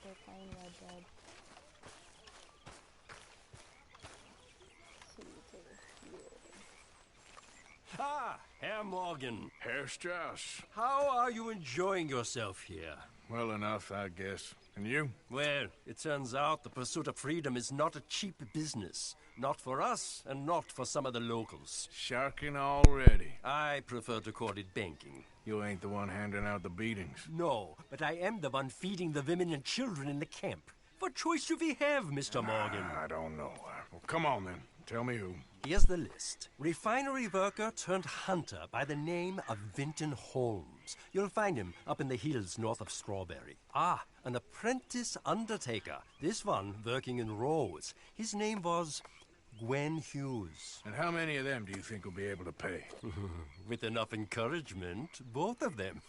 they're playing Red Dead. Ah, Herr Morgan. Herr Strauss. How are you enjoying yourself here? Well enough, I guess. And you? Well, it turns out the pursuit of freedom is not a cheap business. Not for us, and not for some of the locals. Sharking already. I prefer to call it banking. You ain't the one handing out the beatings. No, but I am the one feeding the women and children in the camp. What choice do we have, Mr. Morgan? I don't know. Well, come on then. Tell me who. Here's the list. Refinery worker turned hunter by the name of Vinton Holmes. You'll find him up in the hills north of Strawberry. Ah, an apprentice undertaker. This one working in Rose. His name was Gwen Hughes. And how many of them do you think will be able to pay? With enough encouragement, both of them.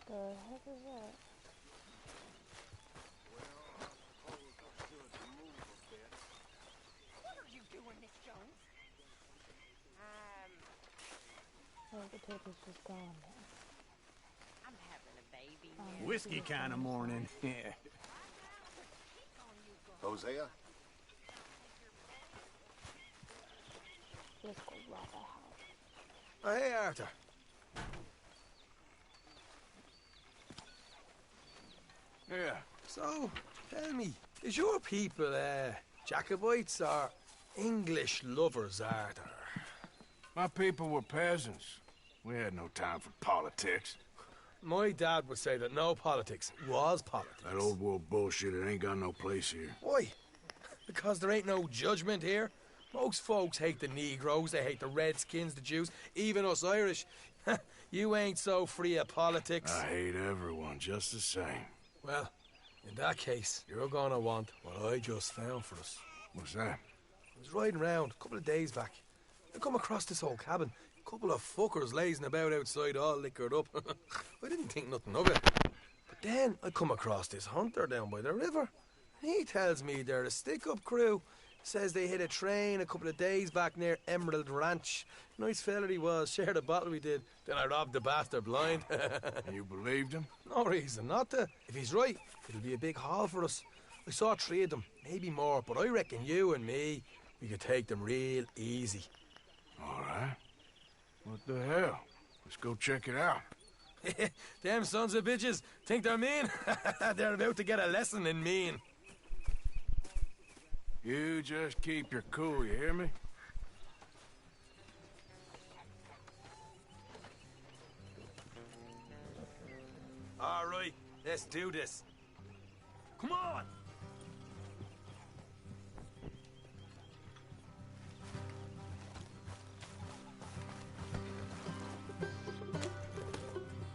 The heck is that? What are you doing, Miss Jones? Oh, the tape is just gone now. I'm having a baby. Whiskey kind of morning. Yeah. Hosea? Let's go rob a house. Oh, hey, Arthur. Yeah. So, tell me, is your people, Jacobites or English lovers, Arthur? My people were peasants. We had no time for politics. My dad would say that no politics was politics. That old world bullshit, it ain't got no place here. Why? Because there ain't no judgment here. Most folks hate the Negroes, they hate the Redskins, the Jews, even us Irish. You ain't so free of politics. I hate everyone just the same. Well, in that case, you're gonna want what I just found for us. What's that? I was riding round a couple of days back. I come across this old cabin. A couple of fuckers lazing about outside all liquored up. I didn't think nothing of it. But then I come across this hunter down by the river. He tells me they're a stick-up crew. Says they hit a train a couple of days back near Emerald Ranch. Nice fella he was, shared a bottle we did. Then I robbed the bastard blind. You believed him? No reason not to. If he's right, it'll be a big haul for us. I saw 3 of them, maybe more, but I reckon you and me, we could take them real easy. All right. What the hell? Let's go check it out. Them sons of bitches think they're mean. They're about to get a lesson in mean. You just keep your cool, you hear me? All right, let's do this. Come on!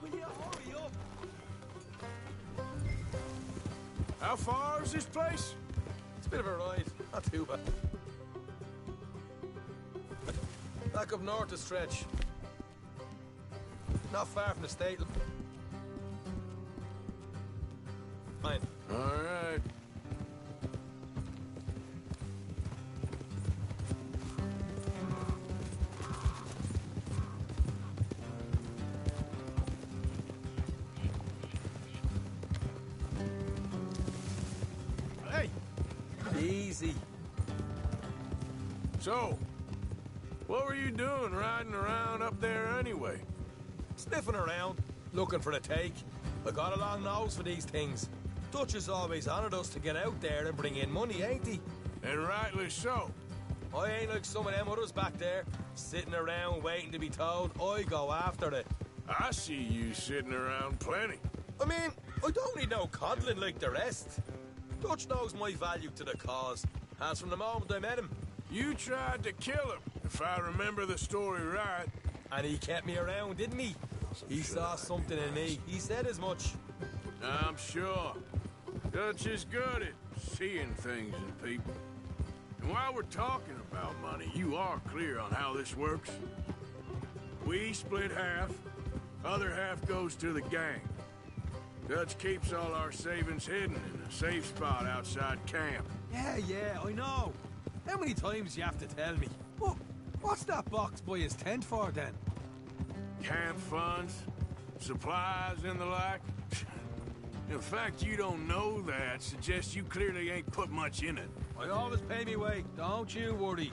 Will you hurry up? How far is this place? It's a bit of a ride, not too bad. Back up north to stretch. Not far from the state. Fine. All right. Hey! Easy. So, what were you doing riding around up there anyway? Sniffing around, looking for a take. I got a long nose for these things. Dutch has always honoured us to get out there and bring in money, ain't he? And rightly so. I ain't like some of them others back there, sitting around waiting to be told. I go after it. I see you sitting around plenty. I mean, I don't need no coddling like the rest. Dutch knows my value to the cause, as from the moment I met him. You tried to kill him, if I remember the story right. And he kept me around, didn't he? He saw something in me. He said as much. I'm sure. Dutch is good at seeing things in people. And while we're talking about money, you are clear on how this works? We split half, other half goes to the gang. Dutch keeps all our savings hidden in a safe spot outside camp. Yeah, I know. How many times you have to tell me? What's that box by his tent for, then? Camp funds, supplies, and the like. The fact you don't know that suggests you clearly ain't put much in it. I always pay me way, don't you worry.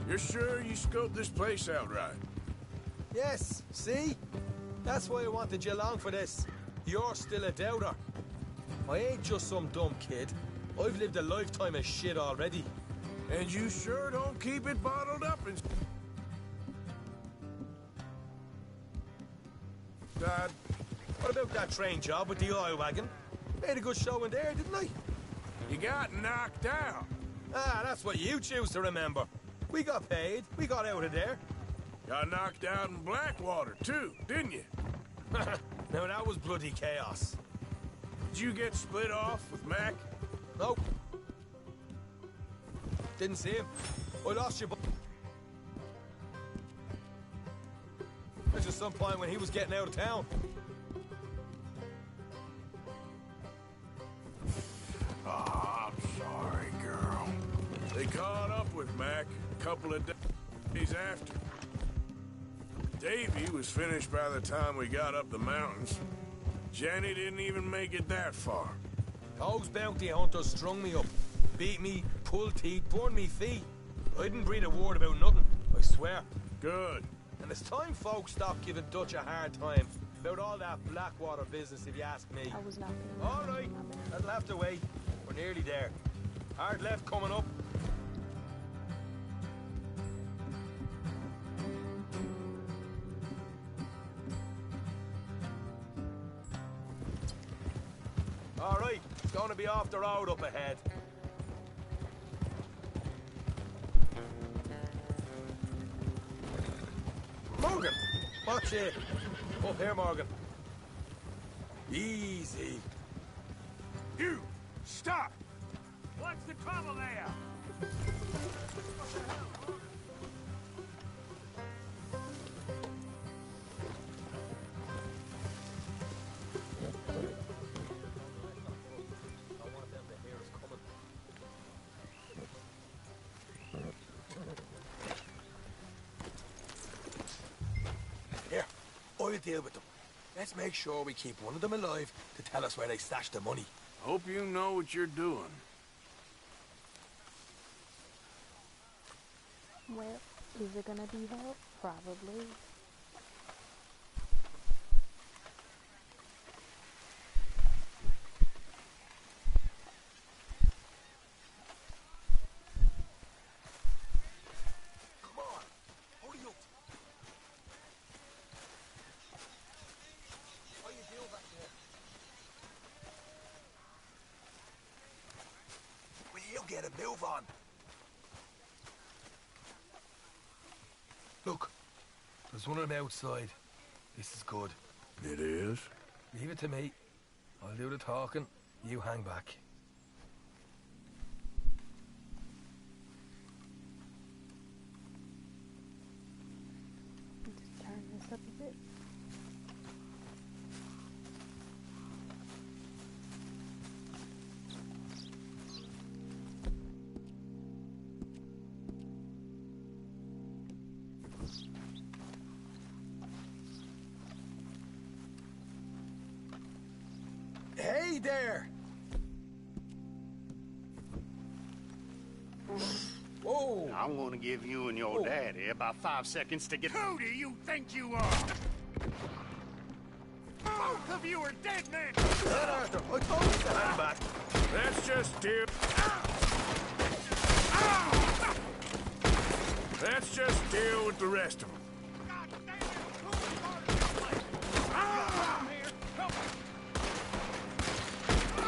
You're sure you scoped this place out right? Yes, see? That's why I wanted you along for this. You're still a doubter. I ain't just some dumb kid. I've lived a lifetime of shit already. And you sure don't keep it bottled up and... Dad, what about that train job with the oil wagon? Made a good show in there, didn't I? You got knocked out. Ah, that's what you choose to remember. We got paid. We got out of there. Got knocked out in Blackwater, too, didn't you? Now, that was bloody chaos. Did you get split off with Mac? Nope. Didn't see him. I lost you. There's just some point when he was getting out of town. Oh, I'm sorry, girl. They caught up with Mac a couple of days after. Davy was finished by the time we got up the mountains. Jenny didn't even make it that far. Those bounty hunters strung me up, beat me, pulled teeth, burned me feet. I didn't breathe a word about nothing, I swear. Good. And it's time folks stop giving Dutch a hard time about all that Blackwater business, if you ask me. I was not feeling All right, that'll have to wait. We're nearly there. Hard left coming up. All right, it's going to be off the road up ahead. Morgan, watch it. Up here, Morgan. Easy. You! Stop! What's the trouble there? Here, I'll deal with them. Let's make sure we keep one of them alive to tell us where they stashed the money. Hope you know what you're doing. Well, is it gonna be help? Probably. Come on, hurry up. How you doing back there? Will you get a move on? Look, there's one of them outside. This is good. It is? Leave it to me. I'll do the talking. You hang back. Just turn this up a bit. Hey there! Oh! I'm gonna give you and your daddy about 5 seconds to get... Who do you think you are? Both of you are dead men! Dead, Arthur. I told you to stand back. Let's just deal... Let's just deal with the rest of them. God damn it! Who started this place? I'm here! Help me!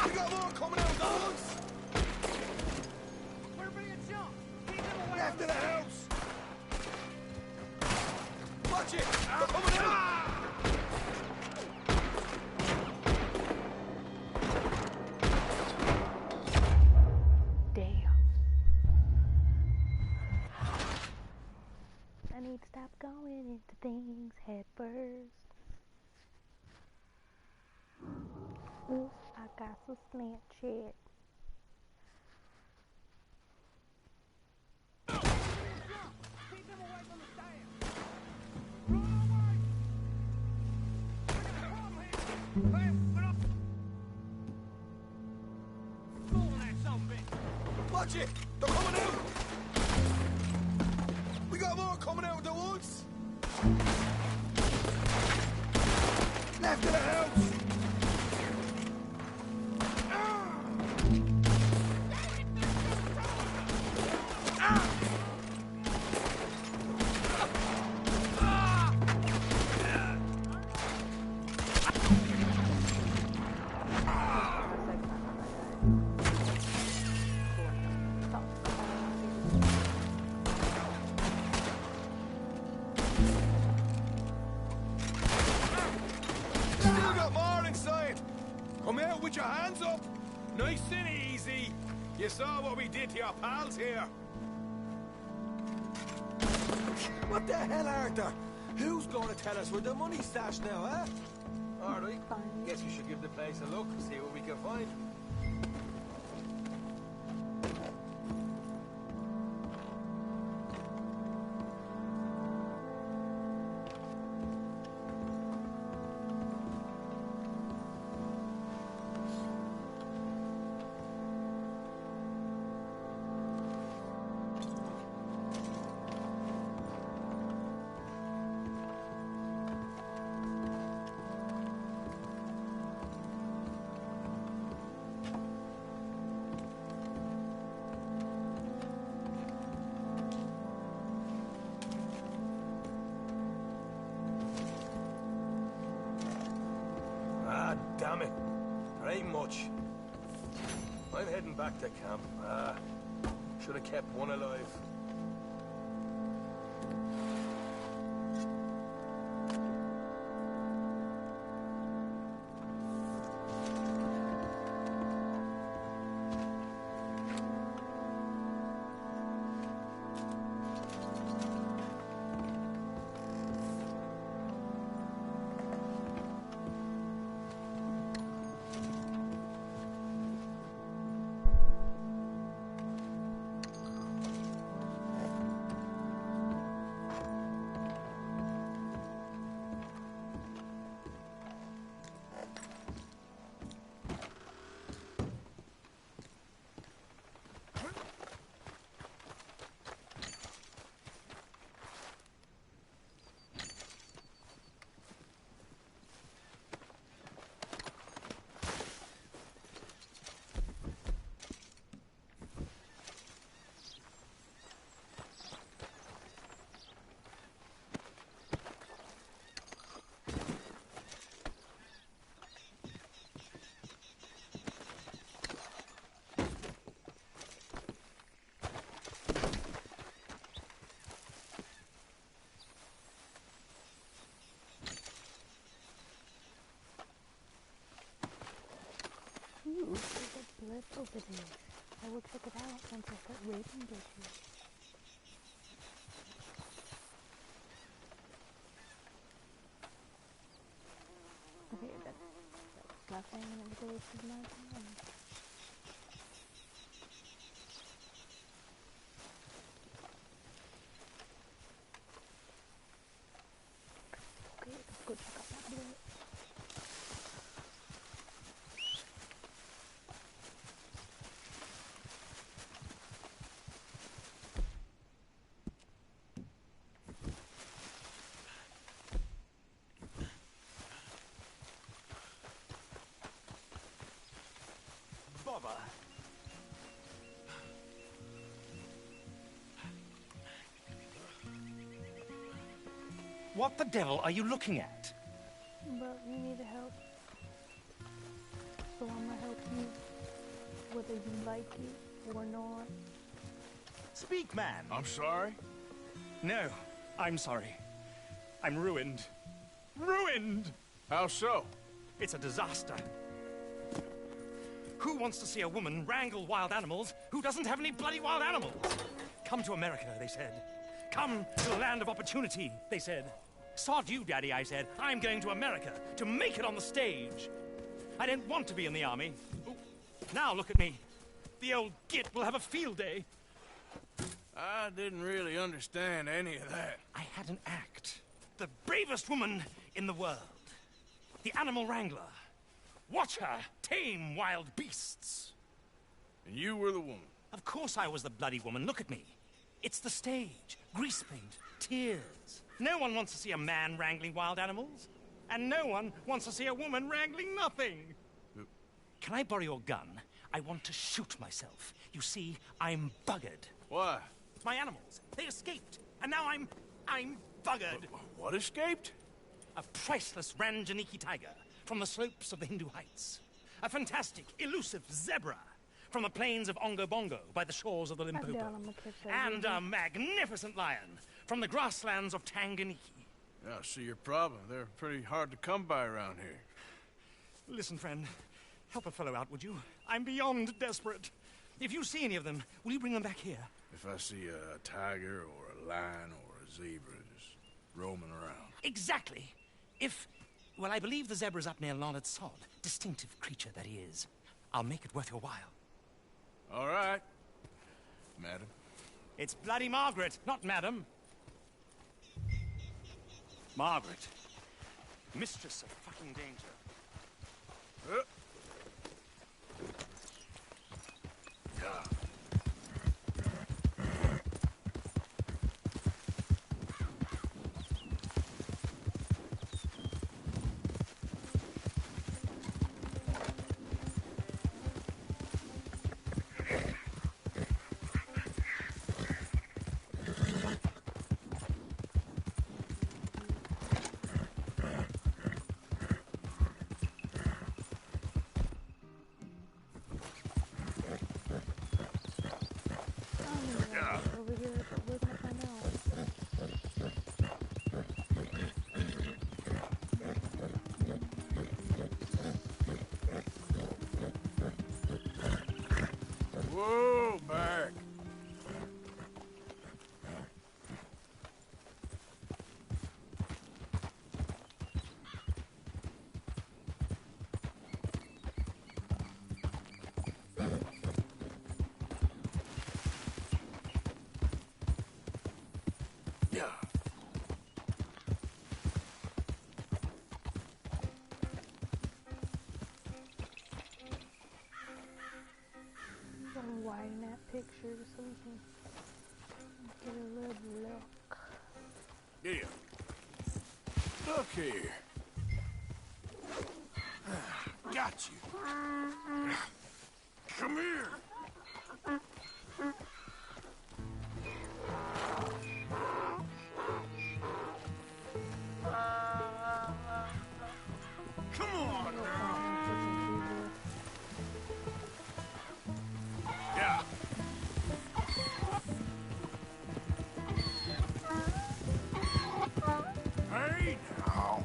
We got more coming out, dogs. We're being jumped! Keep them away Left from of the house. Watch it. They're coming out. Damn. I need to stop going into things head first. Ooh, I got some Snapchat. Keep them away from the stand! Run away! We got a problem here! Hey, put up! Pull that son of a bitch! Watch it. They're coming out. We got more coming out of the woods. Left of the house. Still got more inside. Come out with your hands up. Nice and easy. You saw what we did to your pals here. What the hell, Arthur? Who's going to tell us where the money's stashed now, huh? All right. Fine. Guess we should give the place a look, see what we can find. Ah, damn it. There ain't much. I'm heading back to camp. Should have kept one alive. Ooh, there's a blood over there. I will check it out once I start raping bitches. Okay, that's nothing and it was a waste of my time. Okay, let's go check out that blood. What the devil are you looking at? But you need help. So I'm gonna help you. Whether you like it or not. Speak, man. I'm sorry? No, I'm sorry. I'm ruined. Ruined! How so? It's a disaster. Who wants to see a woman wrangle wild animals who doesn't have any bloody wild animals? Come to America, they said. Come to the land of opportunity, they said. Sod you, Daddy, I said. I'm going to America to make it on the stage. I didn't want to be in the army. Ooh. Now look at me. The old git will have a field day. I didn't really understand any of that. I had an act. The bravest woman in the world. The animal wrangler. Watch her tame wild beasts. And you were the woman. Of course I was the bloody woman. Look at me. It's the stage. Grease paint. Tears. No one wants to see a man wrangling wild animals. And no one wants to see a woman wrangling nothing. Can I borrow your gun? I want to shoot myself. You see, I'm buggered. Why? My animals, they escaped. And now I'm buggered. What escaped? A priceless Ranjaniki tiger from the slopes of the Hindu Heights. A fantastic, elusive zebra from the plains of Ongo Bongo by the shores of the Limpopo. And a magnificent lion from the grasslands of Tanganyika. Yeah, I see your problem. They're pretty hard to come by around here. Listen, friend. Help a fellow out, would you? I'm beyond desperate. If you see any of them, will you bring them back here? If I see a tiger or a lion or a zebra just roaming around. Exactly. Well, I believe the zebra's up near Leonard Sod. Distinctive creature that he is. I'll make it worth your while. All right, madam. It's bloody Margaret, not madam. Margaret. Mistress of fucking danger. Over here, but we're gonna find out. Whoa, back. Yeah. I'm gonna widen that picture so we can get a little look. Here. Look here. Got you. Come here. Come on now. Yeah. Hey now.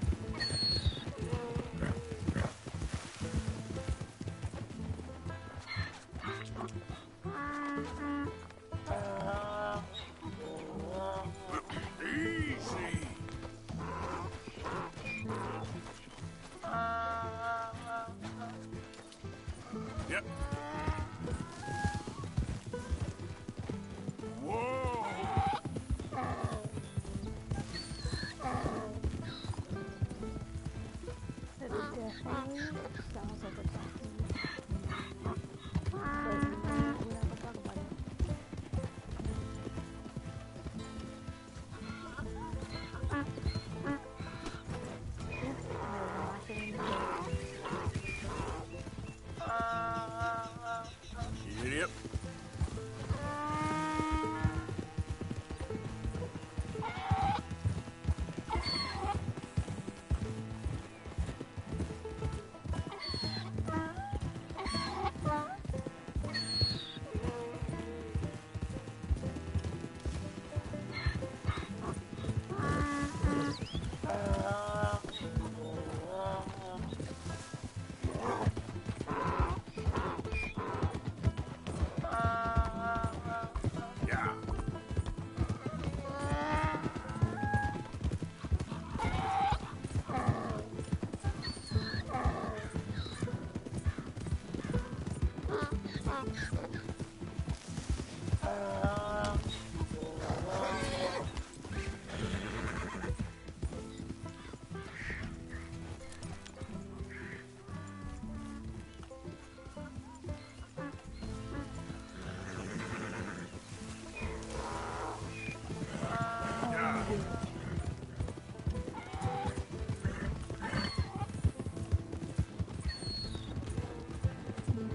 You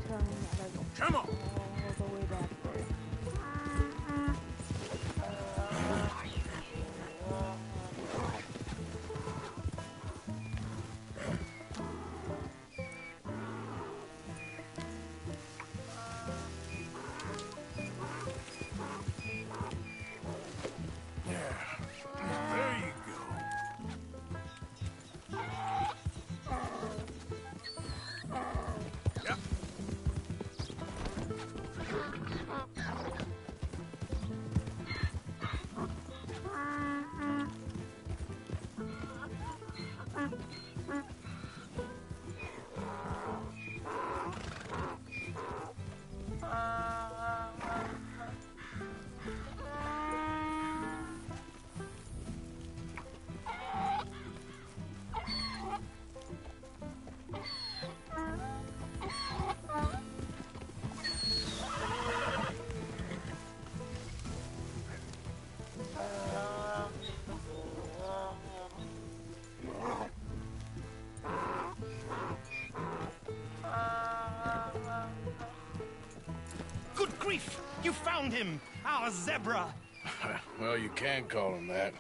turn that over Come on! all the way back there. There you go. Yeah. Good grief! You found him! Our zebra! Well, you can call him that.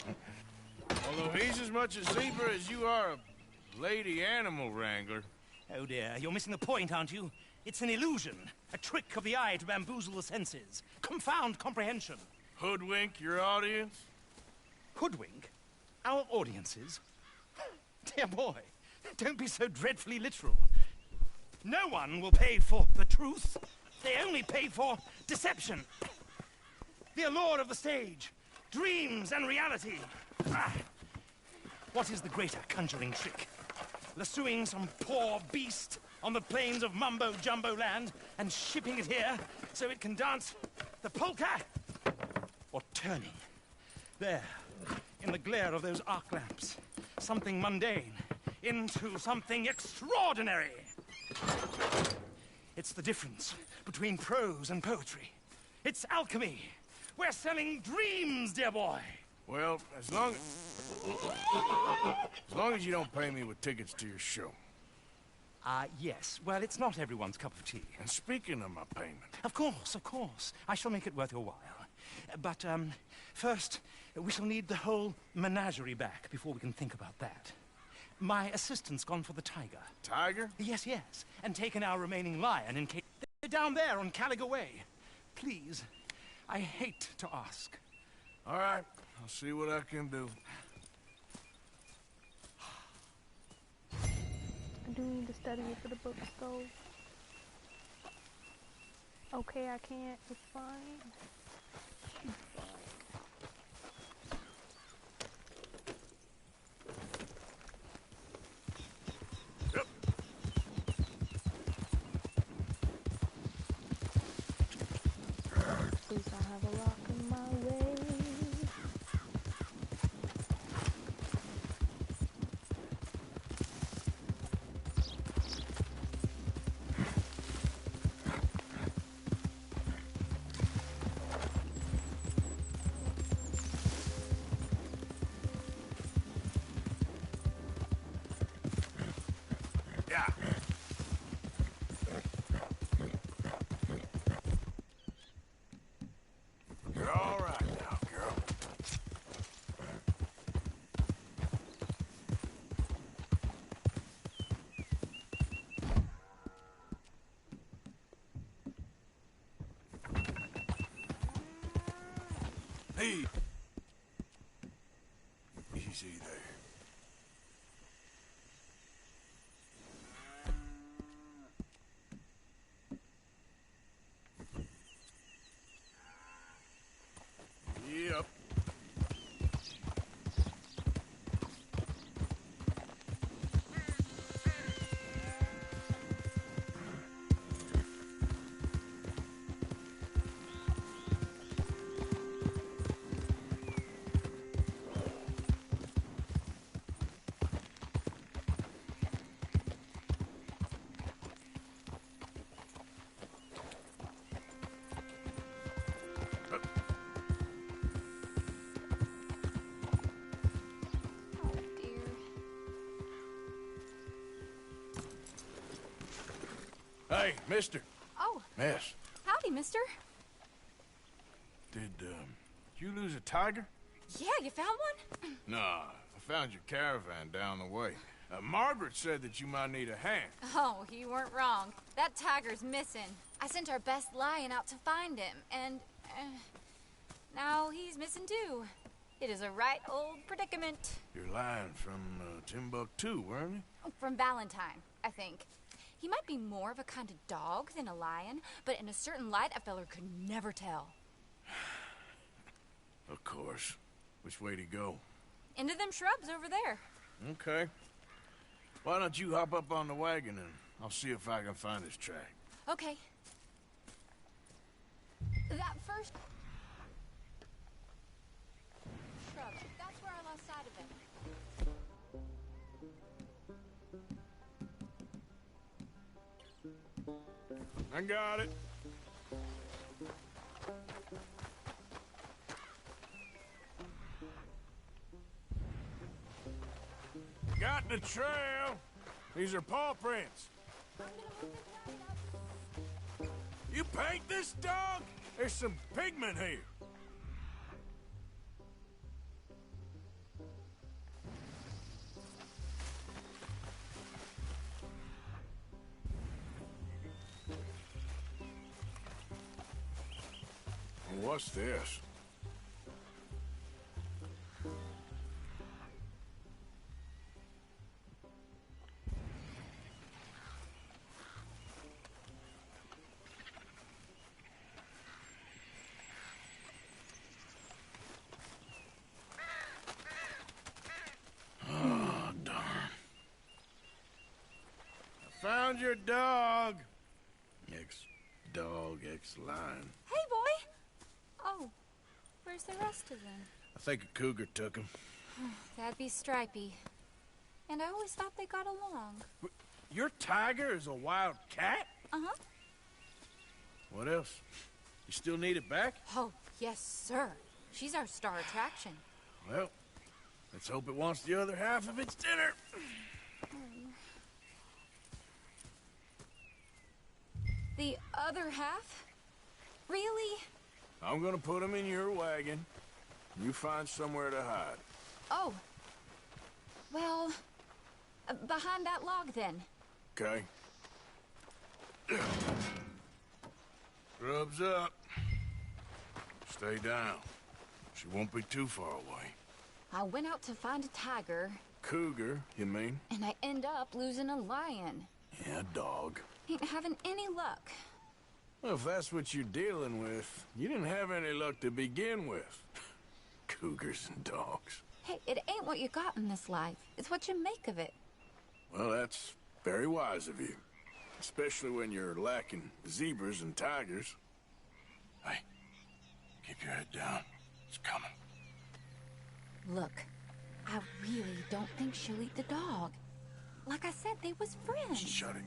Although he's as much a zebra as you are a lady animal wrangler. Oh dear, you're missing the point, aren't you? It's an illusion. A trick of the eye to bamboozle the senses. Confound comprehension. Hoodwink your audience? Hoodwink? Our audiences? Dear boy, don't be so dreadfully literal. No one will pay for the truth. They only pay for deception. The allure of the stage, dreams and reality. Ah. What is the greater conjuring trick? Lassoing some poor beast on the plains of mumbo-jumbo land and shipping it here so it can dance the polka? Or turning, there, in the glare of those arc lamps, something mundane into something extraordinary? It's the difference between prose and poetry. It's alchemy. We're selling dreams, dear boy. Well, as long as you don't pay me with tickets to your show. Yes. Well, it's not everyone's cup of tea. And speaking of my payment, Of course, of course. I shall make it worth your while. But, first, we shall need the whole menagerie back before we can think about that. My assistant's gone for the tiger. Tiger? Yes, yes. And taken our remaining lion in case... They're down there on Caliga Way. Please, I hate to ask. All right, I'll see what I can do. I do need to study it for the books, though. Okay, I can't. It's fine. Yep. Please don't have a rock in my way. Yeah. You're all right now, girl. Hey. Easy there. Yep. Hey, mister. Oh, Miss. howdy, mister. Did you lose a tiger? Yeah, you found one? Nah, I found your caravan down the way. Margaret said that you might need a hand. Oh, you weren't wrong. That tiger's missing. I sent our best lion out to find him, and now he's missing too. It is a right old predicament. You're lying from Timbuktu, weren't you? From Valentine, I think. He might be more of a kind of dog than a lion, but in a certain light, a feller could never tell. Of course. Which way to go? Into them shrubs over there. Okay. Why don't you hop up on the wagon and I'll see if I can find his track. Okay. That first shrub, that's where I lost sight of him. I got it. Got the trail. These are paw prints. You paint this dog? There's some pigment here. What's this? Oh, darn. I found your dog. Ex-dog, ex-lion. Hey, boy! Oh, where's the rest of them? I think a cougar took him. That'd be Stripey. And I always thought they got along. Your tiger is a wild cat? Uh-huh. What else? You still need it back? Oh, yes, sir. She's our star attraction. Well, let's hope it wants the other half of its dinner. The other half? Really? I'm gonna put him in your wagon. You find somewhere to hide. Oh. Well, behind that log, then. Okay. Rubs up. Stay down. She won't be too far away. I went out to find a tiger, Cougar, you mean? and I end up losing a lion. Yeah, dog. Ain't having any luck. Well, if that's what you're dealing with, you didn't have any luck to begin with. Cougars and dogs. Hey, it ain't what you got in this life. It's what you make of it. Well, that's very wise of you. Especially when you're lacking zebras and tigers. Hey, keep your head down. It's coming. Look, I really don't think she'll eat the dog. Like I said, they was friends. Shut it.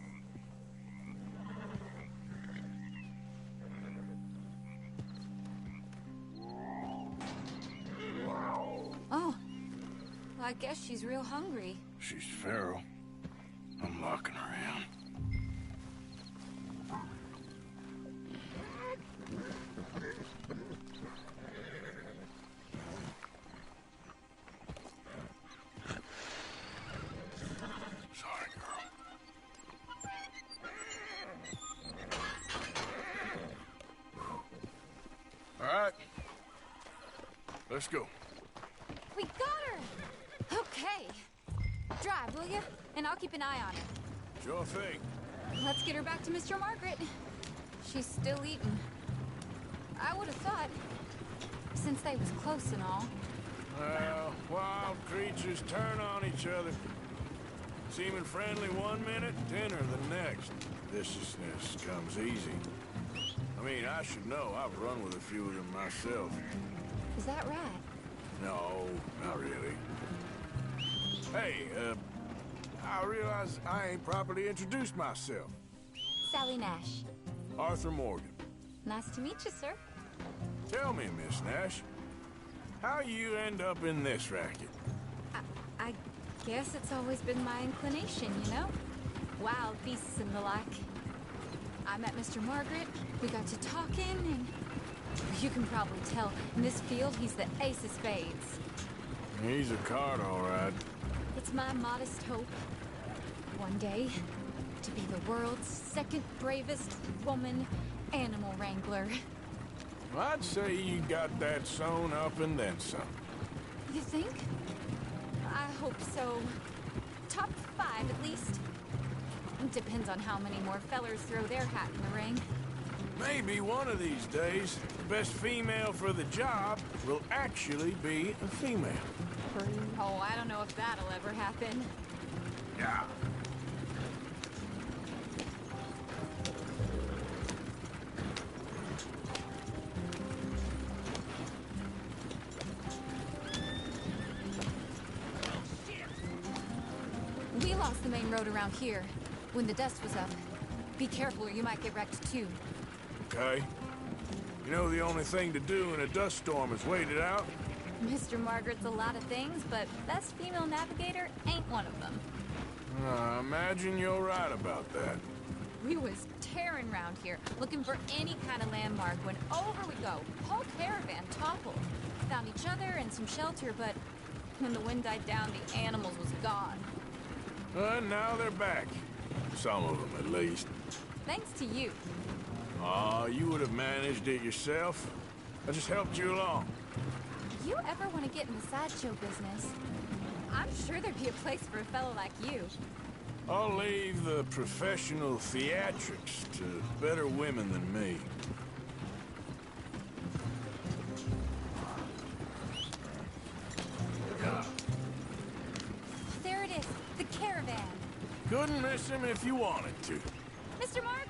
Oh, well, I guess she's real hungry. She's feral. I'm locking her in. Sorry, girl. All right. Let's go. We got her! Okay. Drive, will you? And I'll keep an eye on her. Sure thing. Let's get her back to Mr. Margaret. She's still eating. I would have thought, since they was close and all. Well, wild creatures turn on each other. Seeming friendly one minute, dinner the next. Viciousness comes easy. I mean, I should know. I've run with a few of them myself. Is that right? No, not really. Hey, I realize I ain't properly introduced myself. Sally Nash. Arthur Morgan. Nice to meet you, sir. Tell me, Miss Nash, how you end up in this racket? I guess it's always been my inclination, you know? Wild beasts and the like. I met Mr. Margaret, we got to talking, and you can probably tell, in this field, he's the ace of spades. He's a card, all right. It's my modest hope, one day, to be the world's second bravest woman animal wrangler. I'd say you got that sewn up and then some. You think? I hope so. Top 5, at least. Depends on how many more fellers throw their hat in the ring. Maybe one of these days, the best female for the job will actually be a female. Oh, I don't know if that'll ever happen. Yeah. We lost the main road around here when the dust was up. Be careful or you might get wrecked too. Okay. You know the only thing to do in a dust storm is wait it out? Mr. Margaret's a lot of things, but best female navigator ain't one of them. I imagine you're right about that. We was tearing around here, looking for any kind of landmark when over we go. Whole caravan toppled. Found each other and some shelter, but when the wind died down, the animals was gone. Now they're back. Some of them, at least. Thanks to you. Aw, you would have managed it yourself. I just helped you along. If you ever want to get in the sideshow business, I'm sure there'd be a place for a fellow like you. I'll leave the professional theatrics to better women than me. There it is, the caravan. Couldn't miss him if you wanted to. Mr. Mark?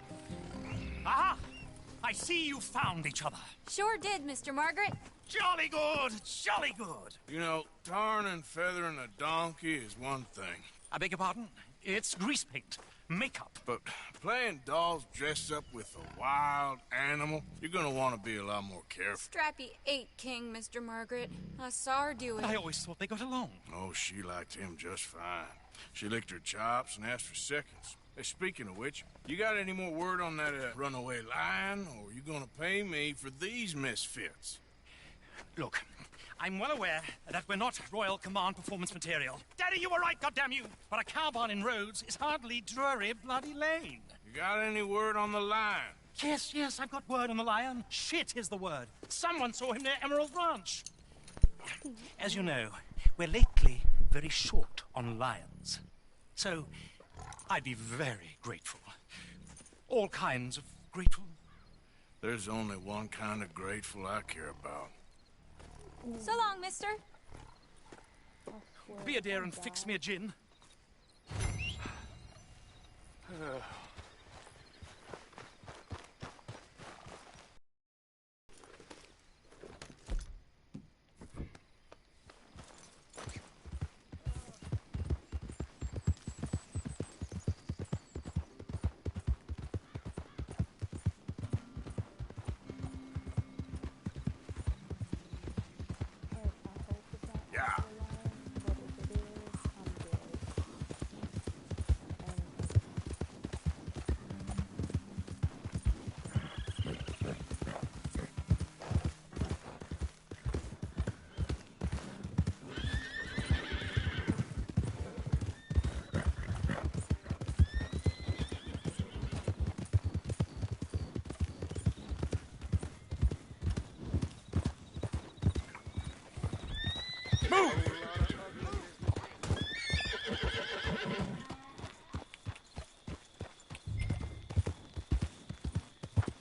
Aha! I see you found each other. Sure did, Mr. Margaret. Jolly good, jolly good. You know, tarring and feathering a donkey is one thing. I beg your pardon? It's grease paint, makeup. But playing dolls dressed up with a wild animal, you're gonna want to be a lot more careful. Strappy ate King, Mr. Margaret. I saw her do it. I always thought they got along. Oh, she liked him just fine. She licked her chops and asked for seconds. Hey, speaking of which, you got any more word on that runaway lion, or are you gonna pay me for these misfits? Look, I'm well aware that we're not Royal Command performance material. Daddy, you were right, goddamn you! But a cow barn in Rhodes is hardly Drury Bloody Lane. You got any word on the lion? Yes, I've got word on the lion. Shit is the word. Someone saw him near Emerald Ranch. As you know, we're lately very short on lions. So, I'd be very grateful. All kinds of grateful. There's only one kind of grateful I care about. So long, mister. Be a dear and fix me a gin.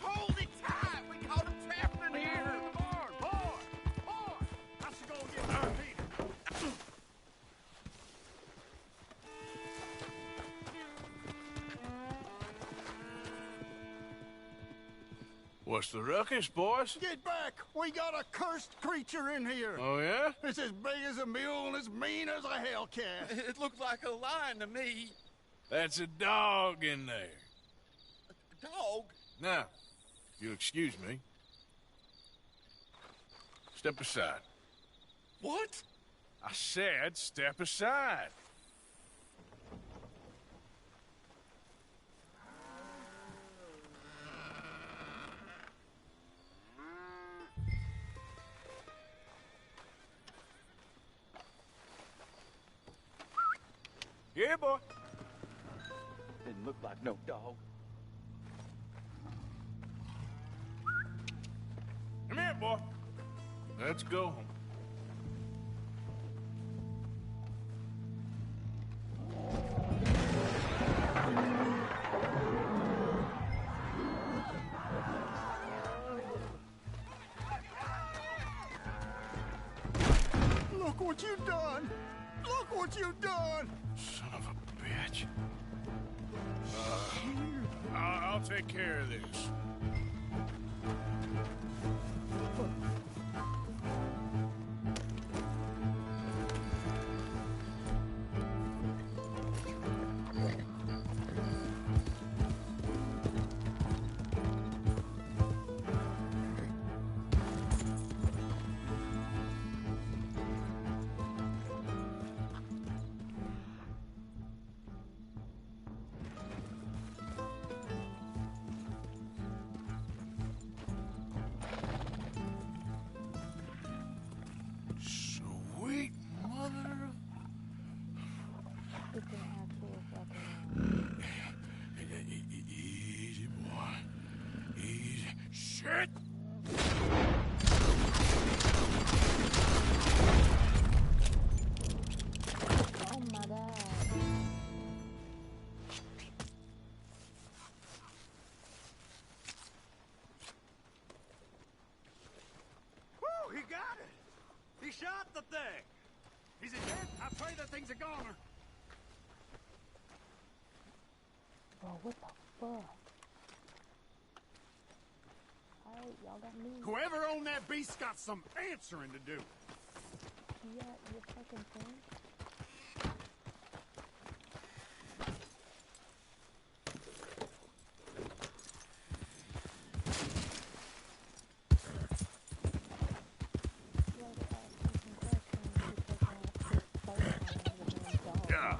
Hold it tight! We caught him trapped in here! Boy! I should go get our Peter. What's the ruckus, boys? Get back! We got a cursed creature in here! Oh, yeah? It's as big as a mule and as mean as a hellcat. It looked like a lion to me. That's a dog in there. A dog? Now, if you'll excuse me. Step aside. What? I said step aside. Yeah, boy. Didn't look like no dog. Come here, boy. Let's go. Look what you've done! Look what you've done! Son of a bitch. I'll take care of this. Sweet mother of... It's an actual fucking. Easy, boy. Easy. Shit! Oh my god. Woo, he got it! He shot the thing! Is it dead? I pray that thing's a goner. Bro, what the fuck? Alright, y'all got me. Whoever owned that beast got some answering to do. You got your fucking thing? Yeah.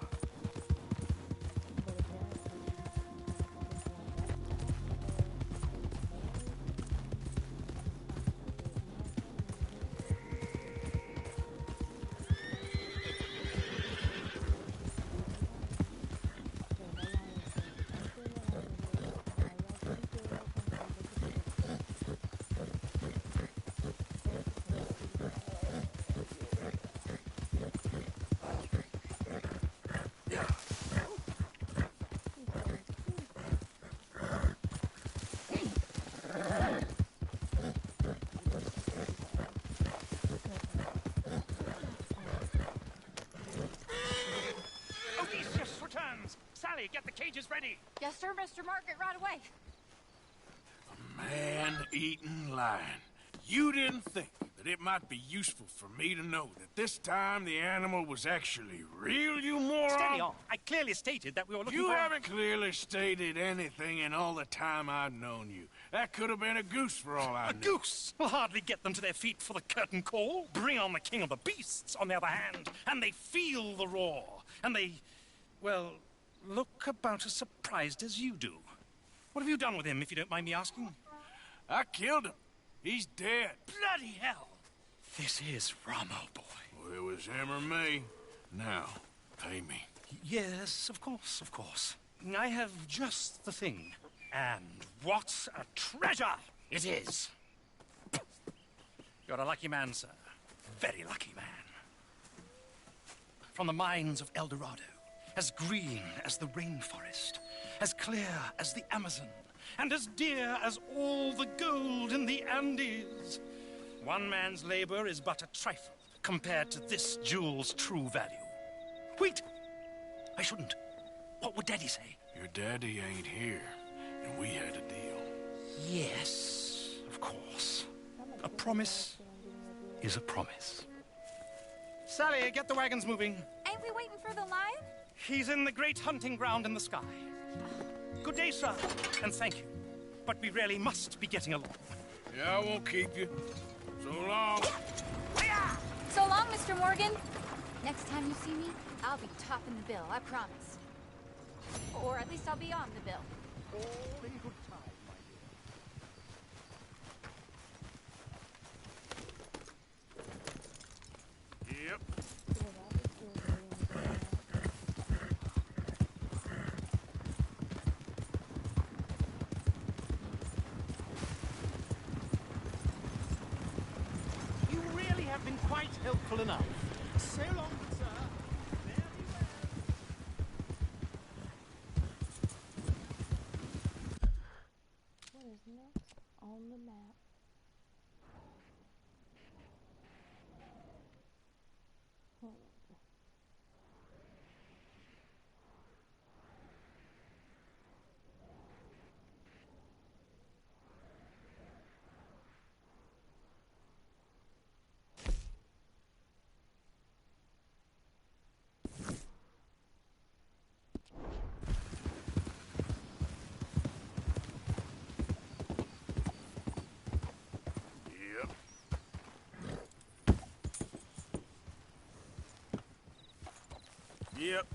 Odysseus returns! Sally, get the cages ready! Yes, sir, Mr. Market, right away. Man-eating lion. You didn't think that it might be useful for me to know that this time the animal was actually real, you moron? Steady on. I clearly stated that we were looking You for... haven't clearly stated anything in all the time I've known you. That could have been a goose for all I A knew. goose will hardly get them to their feet for the curtain call. Bring on the king of the beasts, on the other hand, and they feel the roar. And they, well, look about as surprised as you do. What have you done with him, if you don't mind me asking? I killed him. He's dead. Bloody hell! This is Ramo, boy. Well, it was him or me. Now, pay me. Yes, of course, of course. I have just the thing. And what a treasure it is! You're a lucky man, sir. Very lucky man. From the mines of El Dorado, as green as the rainforest, as clear as the Amazon, and as dear as all the gold in the Andes. One man's labor is but a trifle compared to this jewel's true value. Wait! I shouldn't. What would Daddy say? Your daddy ain't here, and we had a deal. Yes, of course. A promise is a promise. Sally, get the wagons moving. Ain't we waiting for the lion? He's in the great hunting ground in the sky. Good day, sir, and thank you. But we really must be getting along. Yeah, I won't keep you. So long. So long, Mr. Morgan. Next time you see me, I'll be topping the bill, I promise. Or at least I'll be on the bill. All in good time, my dear. Yep. quite helpful enough. So long, sir. What is next on the map? Yep. Yep.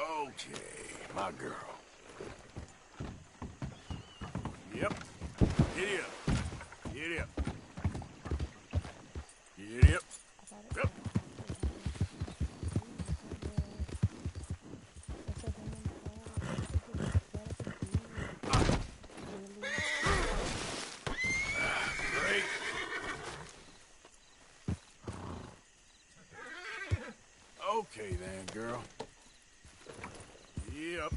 Okay, my girl. Yep. Giddy up. Giddy up. Giddy up. Yep. Great. Okay then, girl. Yep.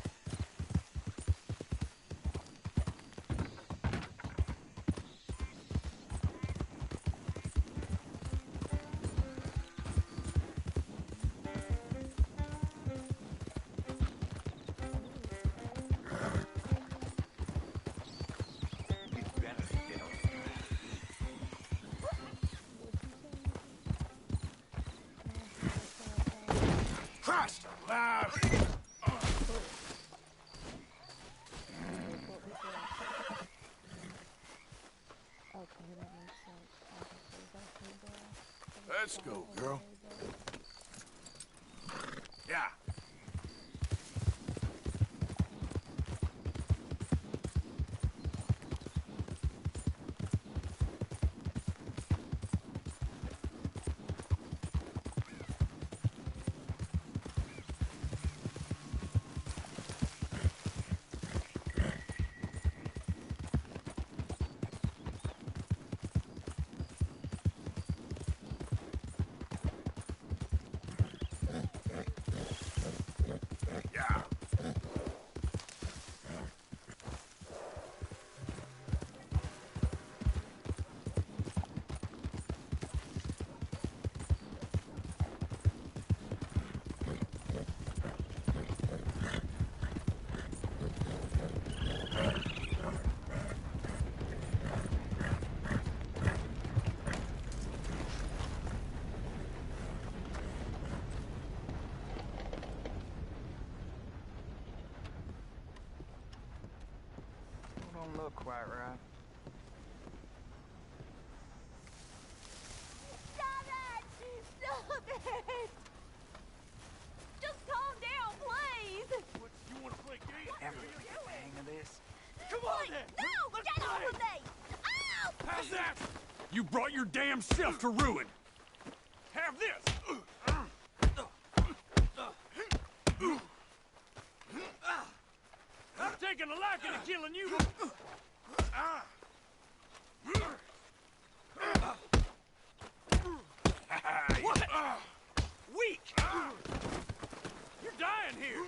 Christ! Okay, that makes sense. Let's go, girl. Yeah. Yeah. Don't look quite right. Stop it! Stop it! Just calm down, please! What, you want to play games? Ever get the hang of this? Come on then! No! Get off of me! Ow! How's that? You brought your damn self to ruin. Have this. I'm taking a liking to killing you. What? Weak. You're dying here.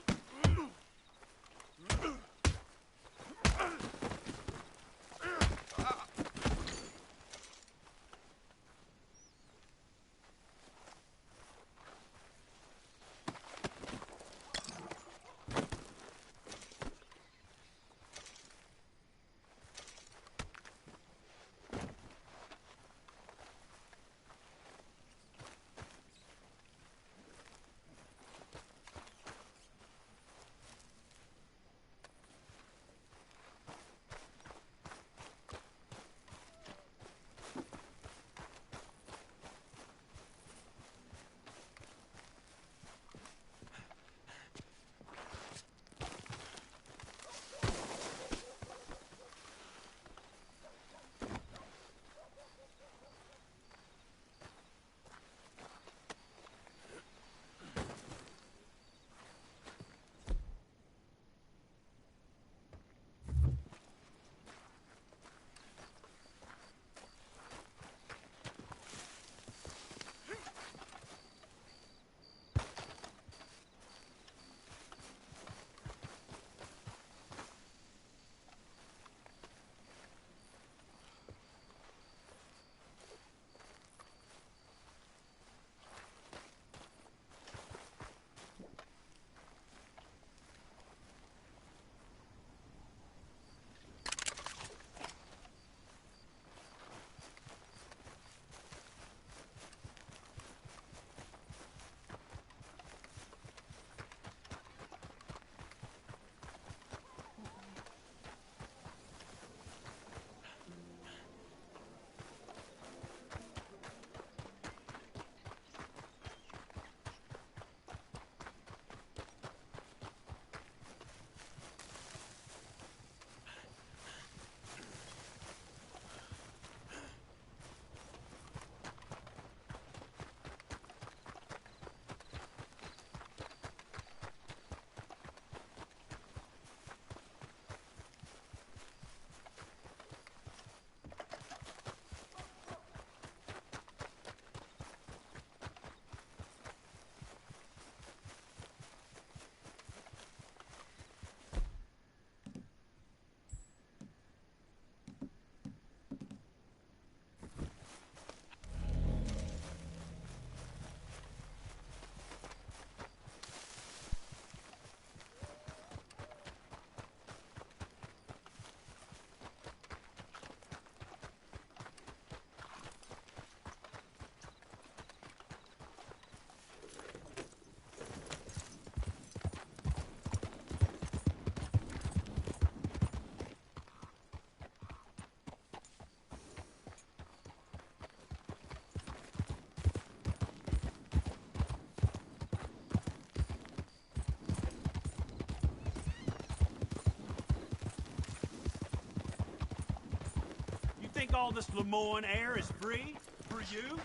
think all this Lemoyne air is free for you?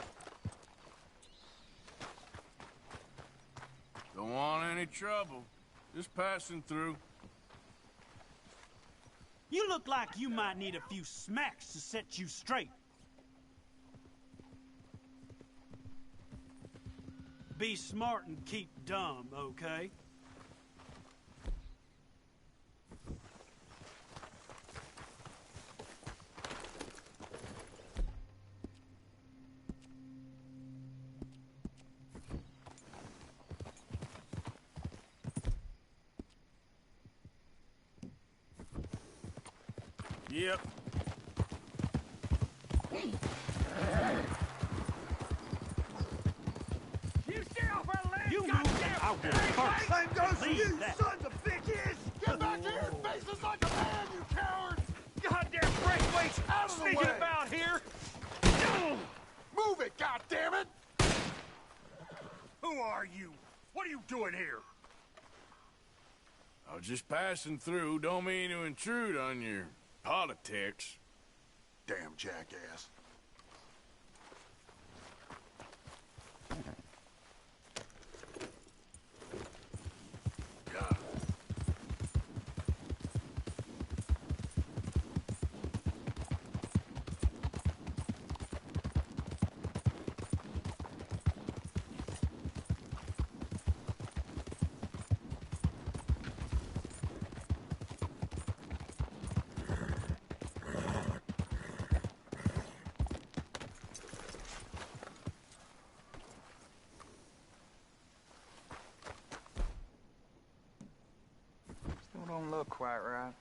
Don't want any trouble. Just passing through. You look like you might need a few smacks to set you straight. Be smart and keep dumb, okay? Yep. You stay off our land! You move, I will first. Same goes for Leave you, that. sons of bitches! Get back to your faces like a man, you coward! Goddamn breakways Out of the sneaking way. about here. Move it, goddammit! Who are you? What are you doing here? I was just passing through. Don't mean to intrude on your politics. Damn jackass. God. Still don't look quite right.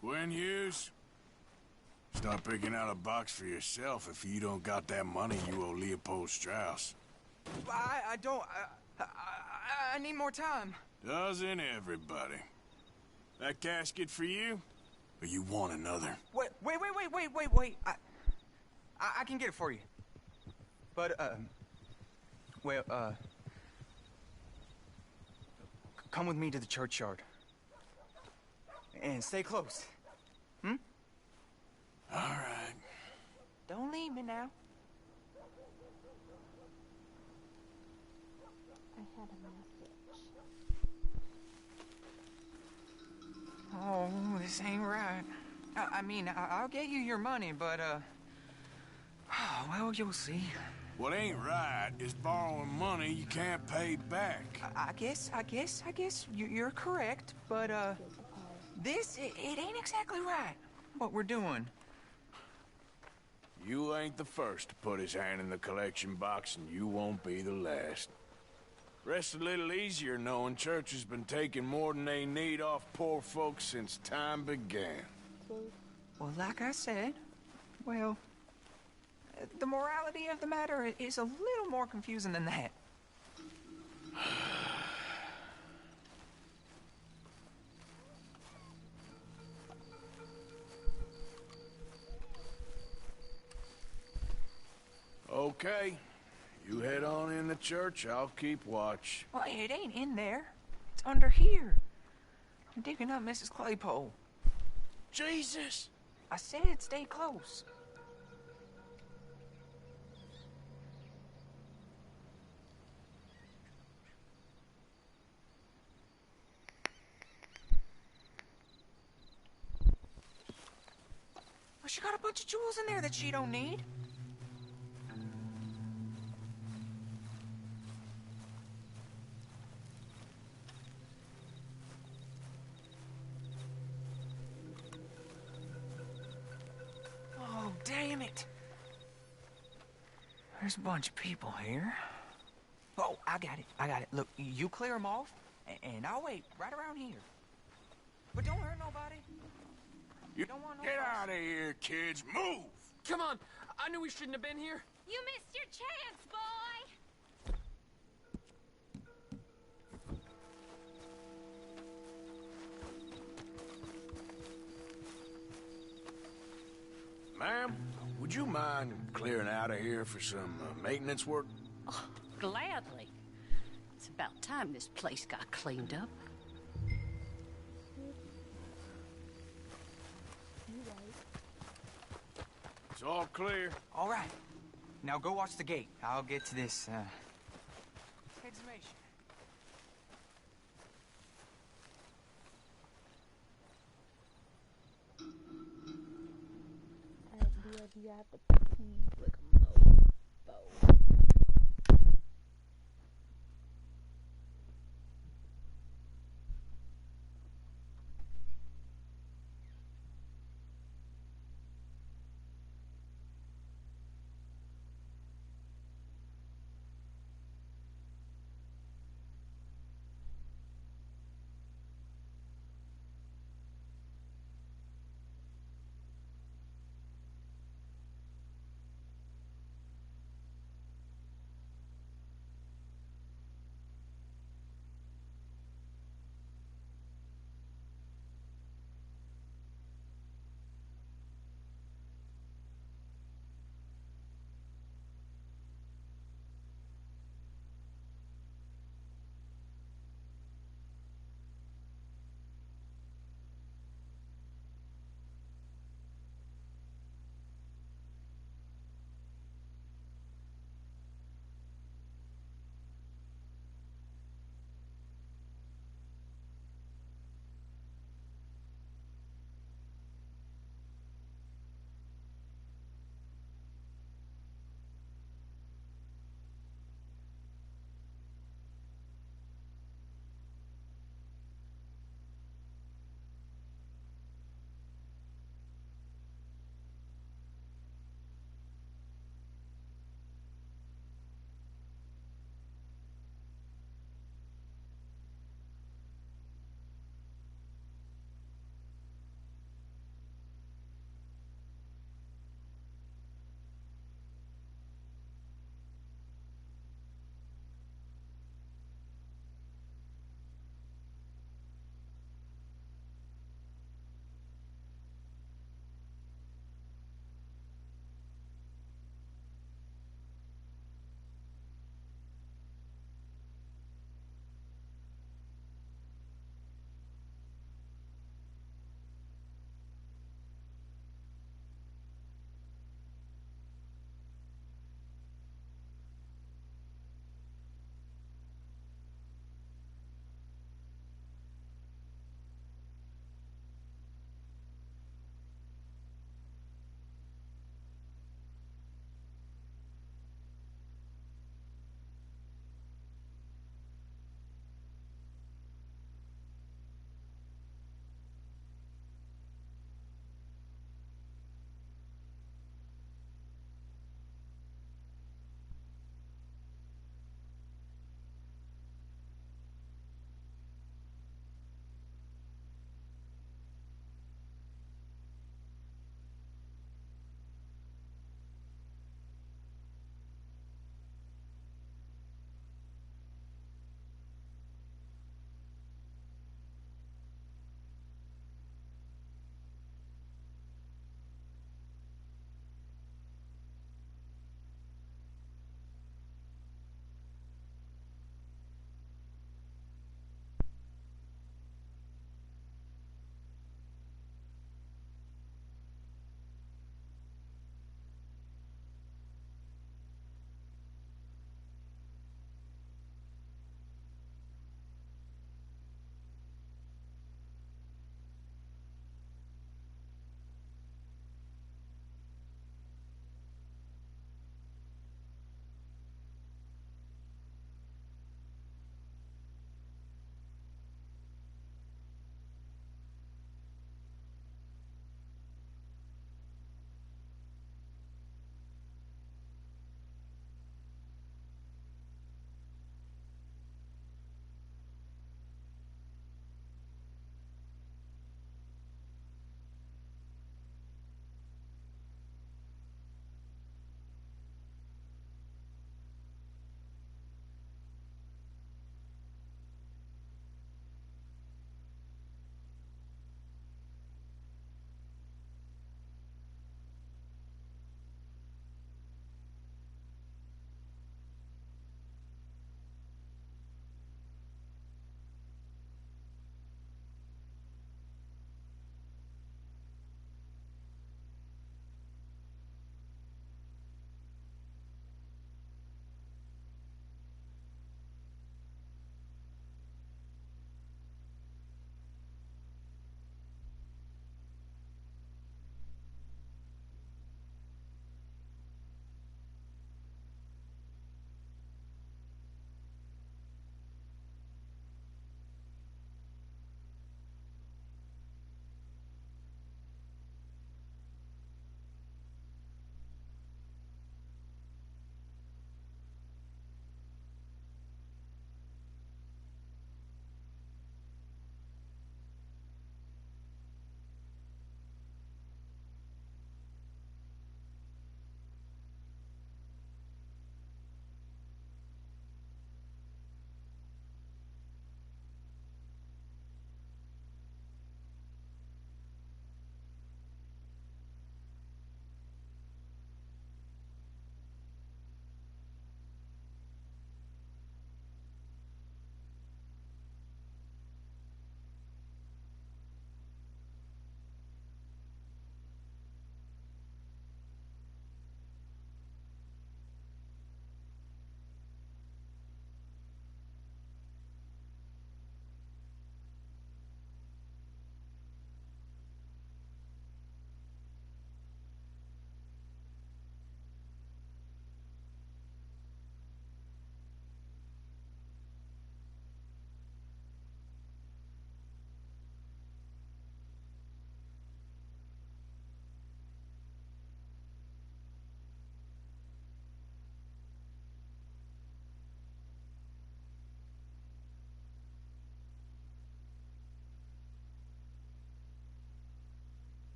Gwen Hughes? Start picking out a box for yourself if you don't got that money you owe Leopold Strauss. I don't. I need more time. Doesn't everybody? That casket for you? Or you want another? Wait. I can get it for you. But, come with me to the churchyard. And stay close. Hmm? All right. Don't leave me now. I had a message. Oh, this ain't right. I mean, I'll get you your money, but, well, you'll see. What ain't right is borrowing money you can't pay back. I guess you're correct, but, this, it ain't exactly right, what we're doing. You ain't the first to put his hand in the collection box, and you won't be the last. Rests a little easier knowing church has been taking more than they need off poor folks since time began. Well, like I said, well, the morality of the matter is a little more confusing than that. Okay. You head on in the church, I'll keep watch. Well, it ain't in there. It's under here. I'm digging up Mrs. Claypole. Jesus! I said stay close. Well, she got a bunch of jewels in there that she don't need. Oh, damn it. There's a bunch of people here. Oh, I got it. Look, you clear them off, and I'll wait right around here. But don't hurt nobody. You don't want no get fuss. out of here, kids. Move! Come on. I knew we shouldn't have been here. You missed your chance, boy! Ma'am, would you mind clearing out of here for some maintenance work? Gladly. It's about time this place got cleaned up. It's all clear. All right. Now go watch the gate. I'll get to this, exhumation. You have to pee like a mofo.